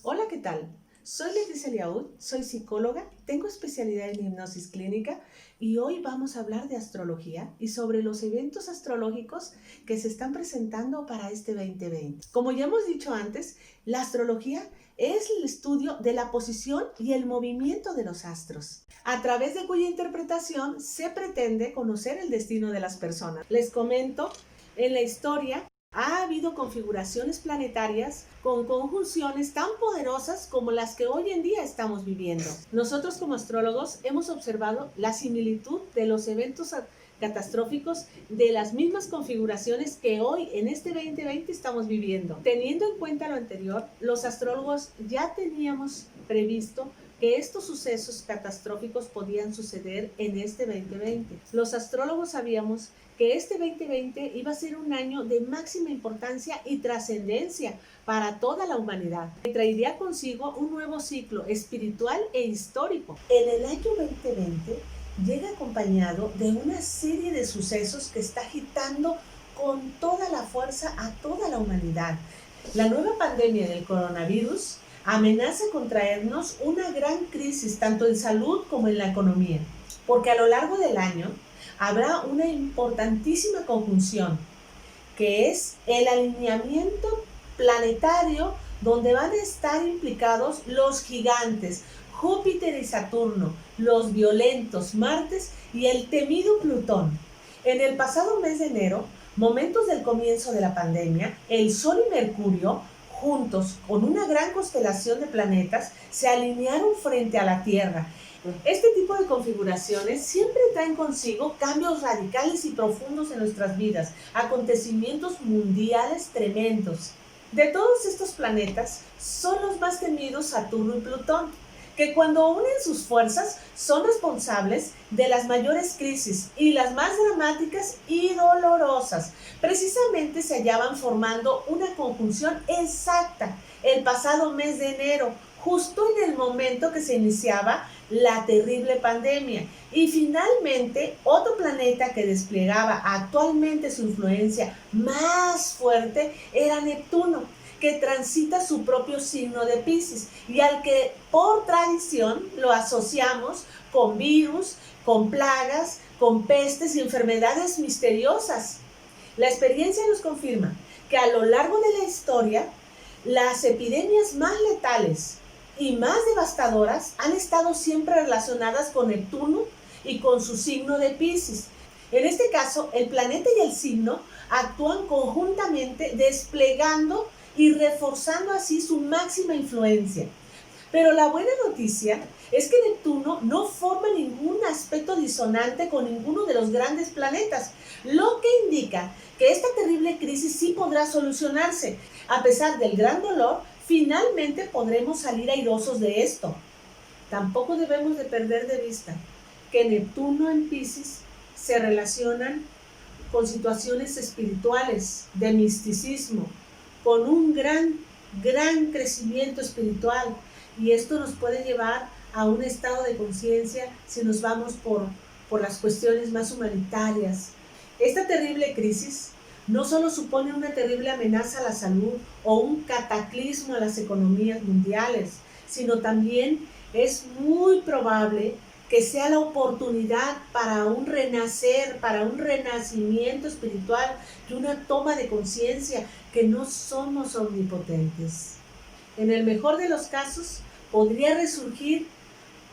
Hola, ¿qué tal? Soy Leticia Liaud, soy psicóloga, tengo especialidad en hipnosis clínica y hoy vamos a hablar de astrología y sobre los eventos astrológicos que se están presentando para este 2020. Como ya hemos dicho antes, la astrología es el estudio de la posición y el movimiento de los astros, a través de cuya interpretación se pretende conocer el destino de las personas. Les comento, en la historia ha habido configuraciones planetarias con conjunciones tan poderosas como las que hoy en día estamos viviendo. Nosotros como astrólogos hemos observado la similitud de los eventos catastróficos de las mismas configuraciones que hoy en este 2020 estamos viviendo. Teniendo en cuenta lo anterior, los astrólogos ya teníamos previsto que estos sucesos catastróficos podían suceder en este 2020. Los astrólogos sabíamos que este 2020 iba a ser un año de máxima importancia y trascendencia para toda la humanidad, que traería consigo un nuevo ciclo espiritual e histórico. En el año 2020 llega acompañado de una serie de sucesos que está agitando con toda la fuerza a toda la humanidad. La nueva pandemia del coronavirus amenaza con traernos una gran crisis tanto en salud como en la economía, porque a lo largo del año habrá una importantísima conjunción, que es el alineamiento planetario, donde van a estar implicados los gigantes, Júpiter y Saturno, los violentos Martes y el temido Plutón. En el pasado mes de enero, momentos del comienzo de la pandemia, el Sol y Mercurio, juntos con una gran constelación de planetas, se alinearon frente a la Tierra. Este tipo de configuraciones siempre traen consigo cambios radicales y profundos en nuestras vidas, acontecimientos mundiales tremendos. De todos estos planetas, son los más temidos Saturno y Plutón, que cuando unen sus fuerzas son responsables de las mayores crisis y las más dramáticas y dolorosas. Precisamente se hallaban formando una conjunción exacta el pasado mes de enero, justo en el momento que se iniciaba la terrible pandemia. Y finalmente, otro planeta que desplegaba actualmente su influencia más fuerte era Neptuno, que transita su propio signo de Piscis y al que por tradición lo asociamos con virus, con plagas, con pestes y enfermedades misteriosas. La experiencia nos confirma que a lo largo de la historia, las epidemias más letales y más devastadoras han estado siempre relacionadas con Neptuno y con su signo de Piscis. En este caso, el planeta y el signo actúan conjuntamente, desplegando y reforzando así su máxima influencia. Pero la buena noticia es que Neptuno no forma ningún aspecto disonante con ninguno de los grandes planetas, lo que indica que esta terrible crisis sí podrá solucionarse. A pesar del gran dolor, finalmente podremos salir airosos de esto. Tampoco debemos de perder de vista que Neptuno en Piscis se relacionan con situaciones espirituales, de misticismo, con un gran crecimiento espiritual, y esto nos puede llevar a un estado de conciencia si nos vamos por las cuestiones más humanitarias. Esta terrible crisis no solo supone una terrible amenaza a la salud o un cataclismo a las economías mundiales, sino también es muy probable que sea la oportunidad para un renacer, para un renacimiento espiritual y una toma de conciencia que no somos omnipotentes. En el mejor de los casos, podría resurgir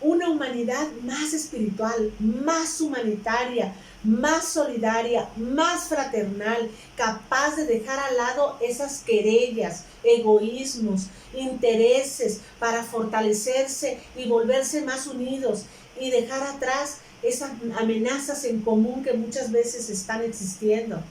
una humanidad más espiritual, más humanitaria, más solidaria, más fraternal, capaz de dejar al lado esas querellas, egoísmos, intereses para fortalecerse y volverse más unidos y dejar atrás esas amenazas en común que muchas veces están existiendo.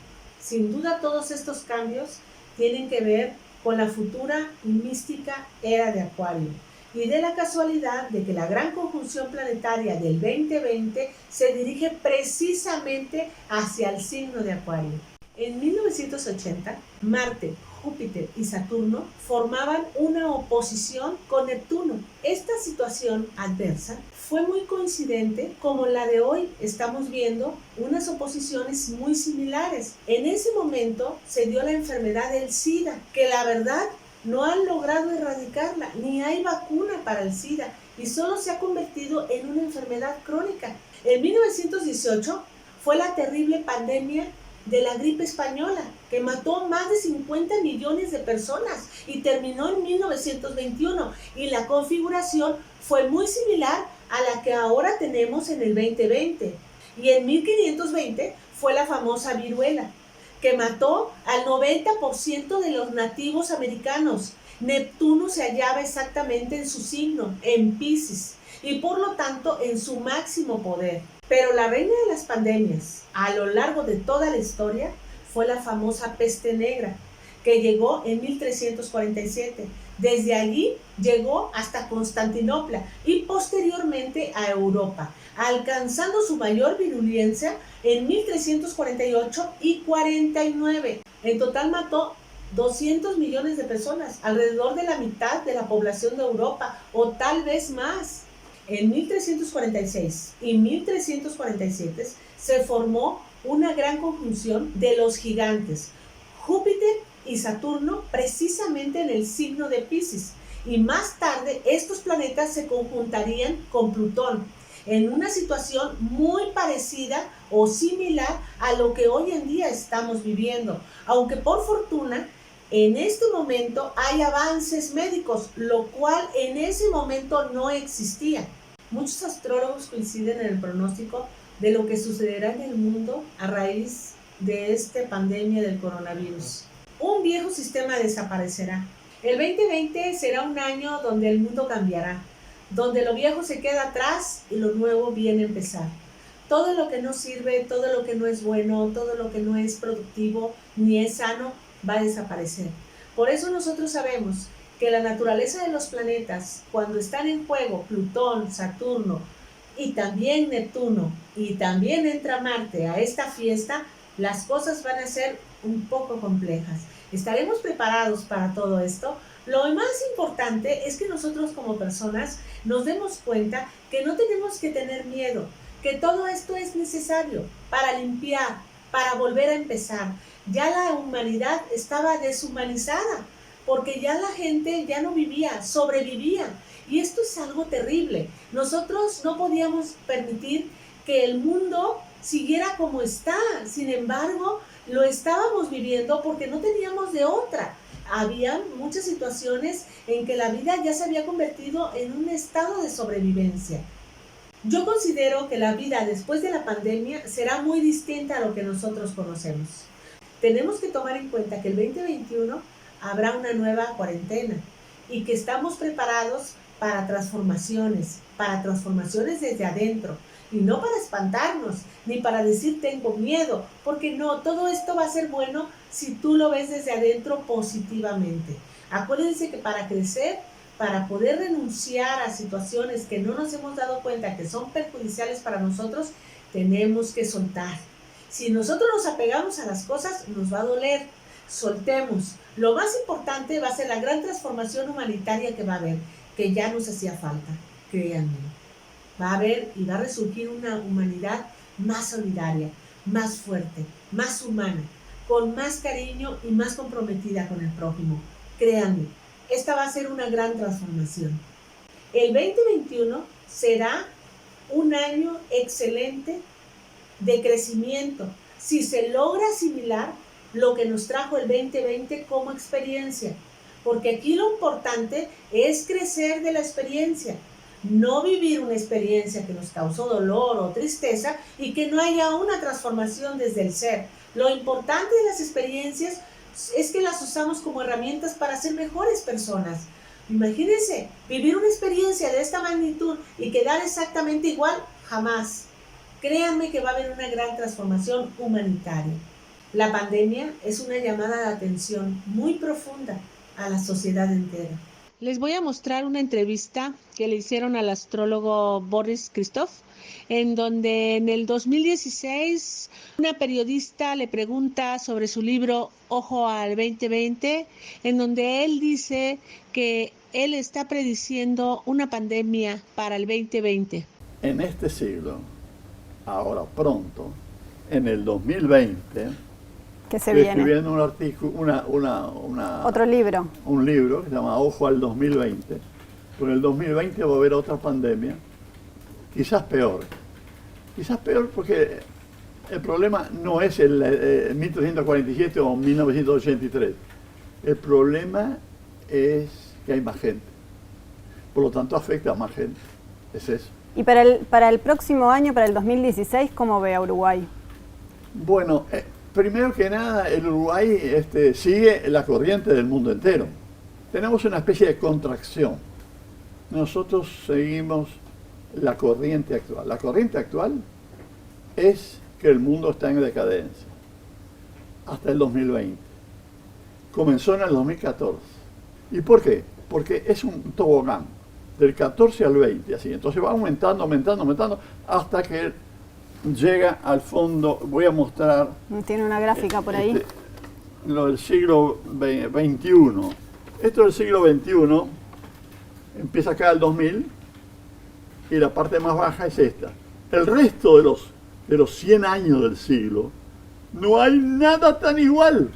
Sin duda, todos estos cambios tienen que ver con la futura y mística era de Acuario, y de la casualidad de que la gran conjunción planetaria del 2020 se dirige precisamente hacia el signo de Acuario. En 1980, Marte, Júpiter y Saturno formaban una oposición con Neptuno. Esta situación adversa fue muy coincidente como la de hoy. Estamos viendo unas oposiciones muy similares. En ese momento se dio la enfermedad del SIDA, que la verdad no han logrado erradicarla, ni hay vacuna para el SIDA y solo se ha convertido en una enfermedad crónica. En 1918 fue la terrible pandemia de la gripe española, que mató más de 50 millones de personas y terminó en 1921, y la configuración fue muy similar a la que ahora tenemos en el 2020. Y en 1520 fue la famosa viruela, que mató al 90% de los nativos americanos. Neptuno se hallaba exactamente en su signo, en Piscis, y por lo tanto en su máximo poder. Pero la reina de las pandemias, a lo largo de toda la historia, fue la famosa peste negra, que llegó en 1347. Desde allí llegó hasta Constantinopla y posteriormente a Europa, alcanzando su mayor virulencia en 1348 y 49. En total mató 200 millones de personas, alrededor de la mitad de la población de Europa, o tal vez más. En 1346 y 1347 se formó una gran conjunción de los gigantes, Júpiter y Saturno, precisamente en el signo de Piscis, y más tarde estos planetas se conjuntarían con Plutón, en una situación muy parecida o similar a lo que hoy en día estamos viviendo, aunque por fortuna en este momento hay avances médicos, lo cual en ese momento no existía. Muchos astrólogos coinciden en el pronóstico de lo que sucederá en el mundo a raíz de esta pandemia del coronavirus. Un viejo sistema desaparecerá. El 2020 será un año donde el mundo cambiará, donde lo viejo se queda atrás y lo nuevo viene a empezar. Todo lo que no sirve, todo lo que no es bueno, todo lo que no es productivo ni es sano, va a desaparecer. Por eso nosotros sabemos que la naturaleza de los planetas, cuando están en juego Plutón, Saturno y también Neptuno, y también entra Marte a esta fiesta, las cosas van a ser un poco complejas. ¿Estaremos preparados para todo esto? Lo más importante es que nosotros como personas nos demos cuenta que no tenemos que tener miedo, que todo esto es necesario para limpiar, para volver a empezar. Ya la humanidad estaba deshumanizada, porque ya la gente ya no vivía, sobrevivía. Y esto es algo terrible. Nosotros no podíamos permitir que el mundo siguiera como está. Sin embargo, lo estábamos viviendo porque no teníamos de otra. Había muchas situaciones en que la vida ya se había convertido en un estado de sobrevivencia. Yo considero que la vida después de la pandemia será muy distinta a lo que nosotros conocemos. Tenemos que tomar en cuenta que el 2021 habrá una nueva cuarentena y que estamos preparados para transformaciones desde adentro, y no para espantarnos, ni para decir tengo miedo, porque no, todo esto va a ser bueno si tú lo ves desde adentro positivamente. Acuérdense que para crecer, para poder renunciar a situaciones que no nos hemos dado cuenta que son perjudiciales para nosotros, tenemos que soltar. Si nosotros nos apegamos a las cosas, nos va a doler. Soltemos. Lo más importante va a ser la gran transformación humanitaria que va a haber, que ya nos hacía falta, créanme. Va a haber y va a resurgir una humanidad más solidaria, más fuerte, más humana, con más cariño y más comprometida con el prójimo. Créanme, esta va a ser una gran transformación. El 2021 será un año excelente de crecimiento, si se logra asimilar lo que nos trajo el 2020 como experiencia, porque aquí lo importante es crecer de la experiencia, no vivir una experiencia que nos causó dolor o tristeza y que no haya una transformación desde el ser. Lo importante de las experiencias es que las usamos como herramientas para ser mejores personas. Imagínense, vivir una experiencia de esta magnitud y quedar exactamente igual, jamás. Créanme que va a haber una gran transformación humanitaria. La pandemia es una llamada de atención muy profunda a la sociedad entera. Les voy a mostrar una entrevista que le hicieron al astrólogo Boris Christoph, en donde en el 2016 una periodista le pregunta sobre su libro Ojo al 2020, en donde él dice que él está prediciendo una pandemia para el 2020. En este siglo, ahora pronto, en el 2020, ¿Qué se Estoy viene? escribiendo un artículo, Otro libro. un libro que se llama Ojo al 2020. Pero en el 2020 va a haber otra pandemia, quizás peor. Quizás peor porque el problema no es el 1347 o 1983. El problema es que hay más gente. Por lo tanto, afecta a más gente. Es eso. Y para el próximo año, para el 2016, ¿cómo ve a Uruguay? Bueno, primero que nada, el Uruguay sigue la corriente del mundo entero. Tenemos una especie de contracción. Nosotros seguimos la corriente actual. La corriente actual es que el mundo está en decadencia hasta el 2020. Comenzó en el 2014. ¿Y por qué? Porque es un tobogán del 14 al 20, así. Entonces va aumentando, aumentando, aumentando, hasta que llega al fondo. Voy a mostrar. ¿Tiene una gráfica por ahí? Lo del siglo XXI. Esto del siglo XXI empieza acá el 2000 y la parte más baja es esta. El resto de los 100 años del siglo no hay nada tan igual.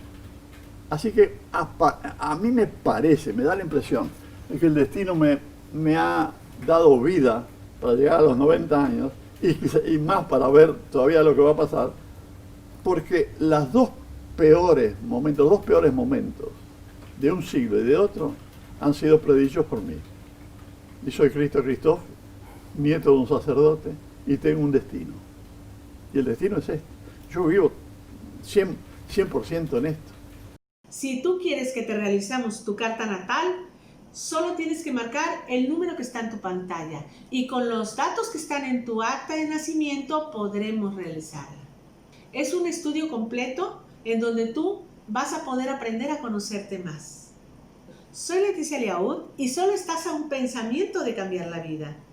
Así que a mí me parece, me da la impresión de que el destino me ha dado vida para llegar a los 90 años y más para ver todavía lo que va a pasar, porque los dos peores momentos de un siglo y de otro han sido predichos por mí. Y soy Cristo Christoph, nieto de un sacerdote, y tengo un destino. Y el destino es este. Yo vivo 100% en esto. Si tú quieres que te realizamos tu carta natal, solo tienes que marcar el número que está en tu pantalla y con los datos que están en tu acta de nacimiento podremos realizarla. Es un estudio completo en donde tú vas a poder aprender a conocerte más. Soy Leticia Liaud y solo estás a un pensamiento de cambiar la vida.